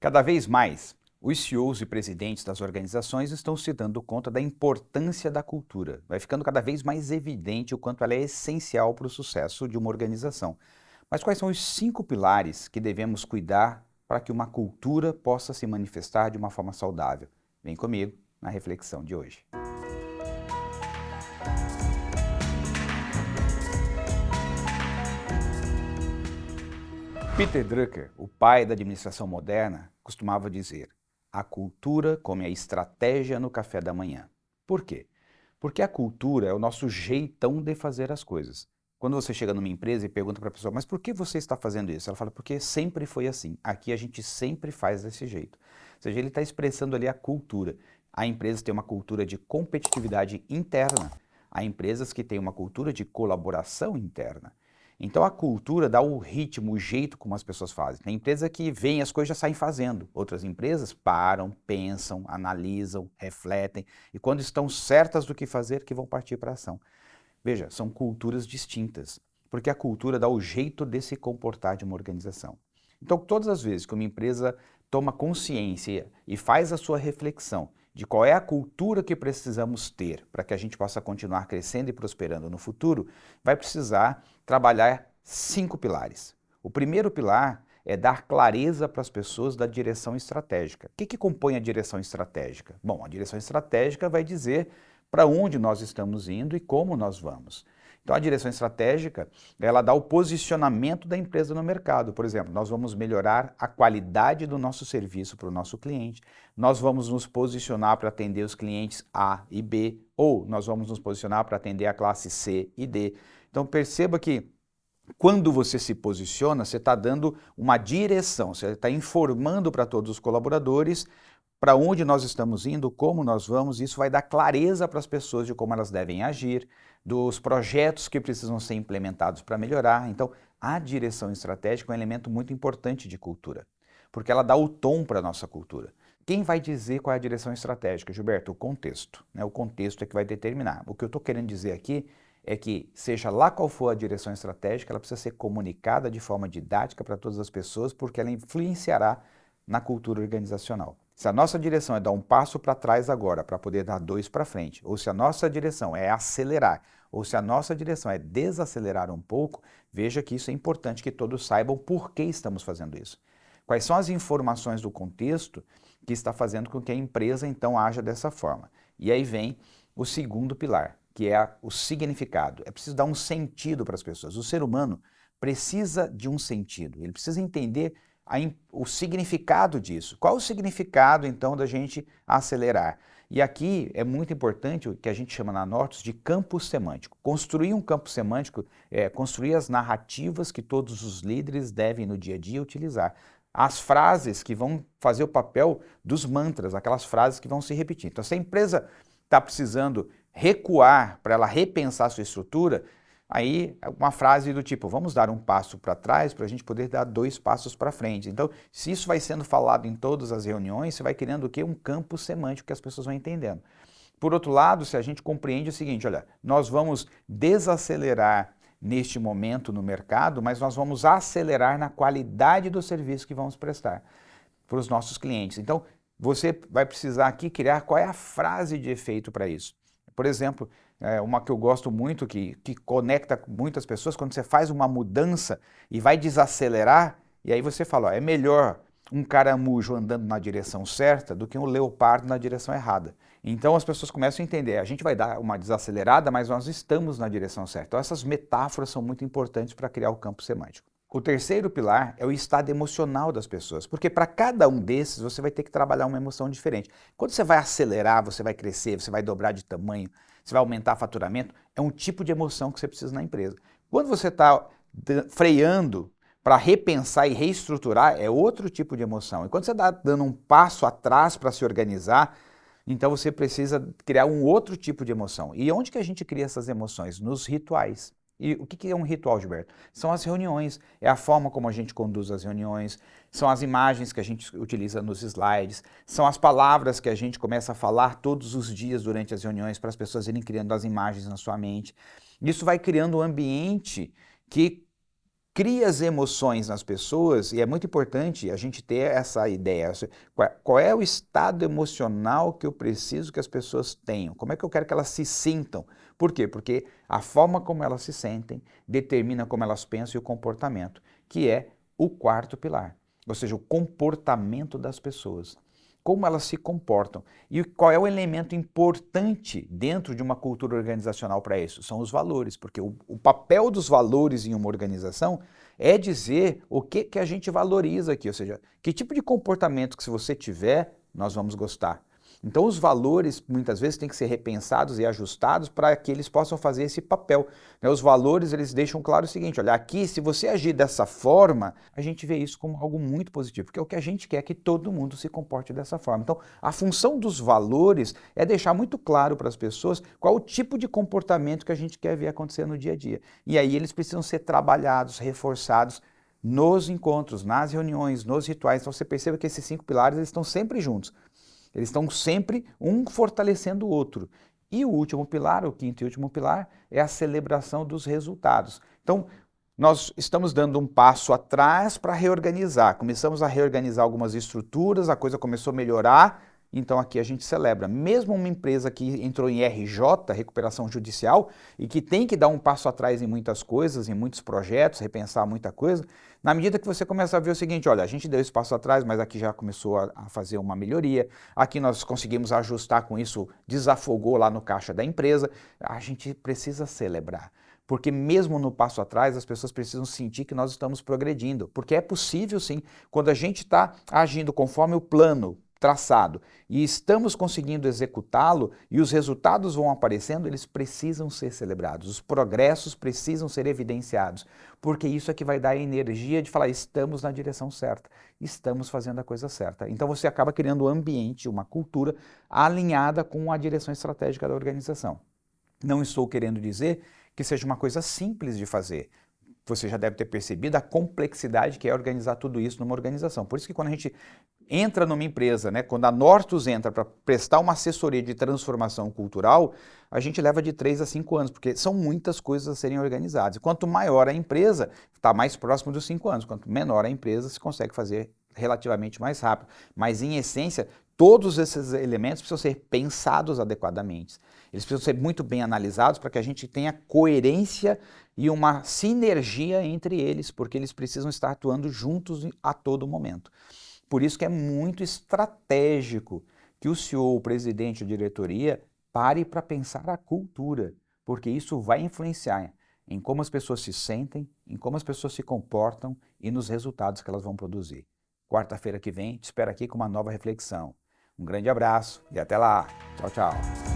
Cada vez mais, os CEOs e presidentes das organizações estão se dando conta da importância da cultura. Vai ficando cada vez mais evidente o quanto ela é essencial para o sucesso de uma organização. Mas quais são os 5 pilares que devemos cuidar para que uma cultura possa se manifestar de uma forma saudável? Vem comigo na reflexão de hoje. Peter Drucker, o pai da administração moderna, costumava dizer: a cultura come a estratégia no café da manhã. Por quê? Porque a cultura é o nosso jeitão de fazer as coisas. Quando você chega numa empresa e pergunta para a pessoa: mas por que você está fazendo isso? Ela fala: porque sempre foi assim. Aqui a gente sempre faz desse jeito. Ou seja, ele está expressando ali a cultura. Há empresas que têm uma cultura de competitividade interna. Há empresas que têm uma cultura de colaboração interna. Então a cultura dá o ritmo, o jeito como as pessoas fazem. Tem empresa que vem, as coisas já saem fazendo. Outras empresas param, pensam, analisam, refletem e quando estão certas do que fazer, que vão partir para a ação. Veja, são culturas distintas, porque a cultura dá o jeito de se comportar de uma organização. Então todas as vezes que uma empresa toma consciência e faz a sua reflexão de qual é a cultura que precisamos ter para que a gente possa continuar crescendo e prosperando no futuro, vai precisar trabalhar 5 pilares. O primeiro pilar é dar clareza para as pessoas da direção estratégica. O que compõe a direção estratégica? Bom, a direção estratégica vai dizer para onde nós estamos indo e como nós vamos. Então a direção estratégica, ela dá o posicionamento da empresa no mercado. Por exemplo, nós vamos melhorar a qualidade do nosso serviço para o nosso cliente, nós vamos nos posicionar para atender os clientes A e B, ou nós vamos nos posicionar para atender a classe C e D. Então perceba que quando você se posiciona, você está dando uma direção, você está informando para todos os colaboradores para onde nós estamos indo, como nós vamos, isso vai dar clareza para as pessoas de como elas devem agir, dos projetos que precisam ser implementados para melhorar. Então, a direção estratégica é um elemento muito importante de cultura, porque ela dá o tom para a nossa cultura. Quem vai dizer qual é a direção estratégica, Gilberto? O contexto. Né? O contexto é que vai determinar. O que eu estou querendo dizer aqui é que, seja lá qual for a direção estratégica, ela precisa ser comunicada de forma didática para todas as pessoas, porque ela influenciará na cultura organizacional. Se a nossa direção é dar um passo para trás agora para poder dar 2 para frente, ou se a nossa direção é acelerar, ou se a nossa direção é desacelerar um pouco, veja que isso é importante que todos saibam por que estamos fazendo isso. Quais são as informações do contexto que está fazendo com que a empresa então haja dessa forma. E aí vem o segundo pilar, que é o significado. É preciso dar um sentido para as pessoas. O ser humano precisa de um sentido, ele precisa entender o significado disso. Qual o significado, então, da gente acelerar? E aqui é muito importante o que a gente chama na Nortus de campo semântico. Construir um campo semântico é construir as narrativas que todos os líderes devem no dia a dia utilizar. As frases que vão fazer o papel dos mantras, aquelas frases que vão se repetir. Então, se a empresa está precisando recuar para ela repensar a sua estrutura, aí uma frase do tipo: vamos dar um passo para trás para a gente poder dar 2 passos para frente. Então, se isso vai sendo falado em todas as reuniões, você vai criando o quê? Um campo semântico que as pessoas vão entendendo. Por outro lado, se a gente compreende o seguinte: olha, nós vamos desacelerar neste momento no mercado, mas nós vamos acelerar na qualidade do serviço que vamos prestar para os nossos clientes. Então, você vai precisar aqui criar qual é a frase de efeito para isso. Por exemplo, uma que eu gosto muito, que conecta muitas pessoas, quando você faz uma mudança e vai desacelerar, e aí você fala: ó, é melhor um caramujo andando na direção certa do que um leopardo na direção errada. Então as pessoas começam a entender, a gente vai dar uma desacelerada, mas nós estamos na direção certa. Então essas metáforas são muito importantes para criar o campo semântico. O terceiro pilar é o estado emocional das pessoas, porque para cada um desses você vai ter que trabalhar uma emoção diferente. Quando você vai acelerar, você vai crescer, você vai dobrar de tamanho, você vai aumentar faturamento, é um tipo de emoção que você precisa na empresa. Quando você está freando para repensar e reestruturar, é outro tipo de emoção. E quando você está dando um passo atrás para se organizar, então você precisa criar um outro tipo de emoção. E onde que a gente cria essas emoções? Nos rituais. E o que é um ritual, Gilberto? São as reuniões, é a forma como a gente conduz as reuniões, são as imagens que a gente utiliza nos slides, são as palavras que a gente começa a falar todos os dias durante as reuniões para as pessoas irem criando as imagens na sua mente. Isso vai criando um ambiente que cria as emoções nas pessoas, e é muito importante a gente ter essa ideia. Qual é o estado emocional que eu preciso que as pessoas tenham? Como é que eu quero que elas se sintam? Por quê? Porque a forma como elas se sentem determina como elas pensam e o comportamento, que é o quarto pilar, ou seja, o comportamento das pessoas. Como elas se comportam. E qual é o elemento importante dentro de uma cultura organizacional para isso? São os valores, porque o papel dos valores em uma organização é dizer o que a gente valoriza aqui, ou seja, que tipo de comportamento que se você tiver, nós vamos gostar. Então os valores muitas vezes têm que ser repensados e ajustados para que eles possam fazer esse papel. Os valores eles deixam claro o seguinte, olha, aqui se você agir dessa forma, a gente vê isso como algo muito positivo, porque o que a gente quer é que todo mundo se comporte dessa forma. Então a função dos valores é deixar muito claro para as pessoas qual o tipo de comportamento que a gente quer ver acontecer no dia a dia. E aí eles precisam ser trabalhados, reforçados nos encontros, nas reuniões, nos rituais. Então você perceba que esses 5 pilares eles estão sempre juntos. Eles estão sempre um fortalecendo o outro. E o último pilar, o quinto e último pilar, é a celebração dos resultados. Então, nós estamos dando um passo atrás para reorganizar. Começamos a reorganizar algumas estruturas, a coisa começou a melhorar, então aqui a gente celebra. Mesmo uma empresa que entrou em RJ, recuperação judicial, e que tem que dar um passo atrás em muitas coisas, em muitos projetos, repensar muita coisa, na medida que você começa a ver o seguinte, olha, a gente deu esse passo atrás, mas aqui já começou a fazer uma melhoria, aqui nós conseguimos ajustar com isso, desafogou lá no caixa da empresa, a gente precisa celebrar. Porque mesmo no passo atrás, as pessoas precisam sentir que nós estamos progredindo. Porque é possível sim, quando a gente está agindo conforme o plano traçado e estamos conseguindo executá-lo e os resultados vão aparecendo, eles precisam ser celebrados, os progressos precisam ser evidenciados, porque isso é que vai dar a energia de falar, estamos na direção certa, estamos fazendo a coisa certa. Então você acaba criando um ambiente, uma cultura alinhada com a direção estratégica da organização. Não estou querendo dizer que seja uma coisa simples de fazer. Você já deve ter percebido a complexidade que é organizar tudo isso numa organização. Por isso que quando a gente entra numa empresa, né, quando a Nortus entra para prestar uma assessoria de transformação cultural, a gente leva de 3 a 5 anos, porque são muitas coisas a serem organizadas. E quanto maior a empresa, está mais próximo dos 5 anos. Quanto menor a empresa, se consegue fazer relativamente mais rápido. Mas, em essência, todos esses elementos precisam ser pensados adequadamente. Eles precisam ser muito bem analisados para que a gente tenha coerência e uma sinergia entre eles, porque eles precisam estar atuando juntos a todo momento. Por isso que é muito estratégico que o CEO, o presidente, a diretoria, pare para pensar a cultura, porque isso vai influenciar em como as pessoas se sentem, em como as pessoas se comportam e nos resultados que elas vão produzir. Quarta-feira que vem, te espero aqui com uma nova reflexão. Um grande abraço e até lá. Tchau, tchau.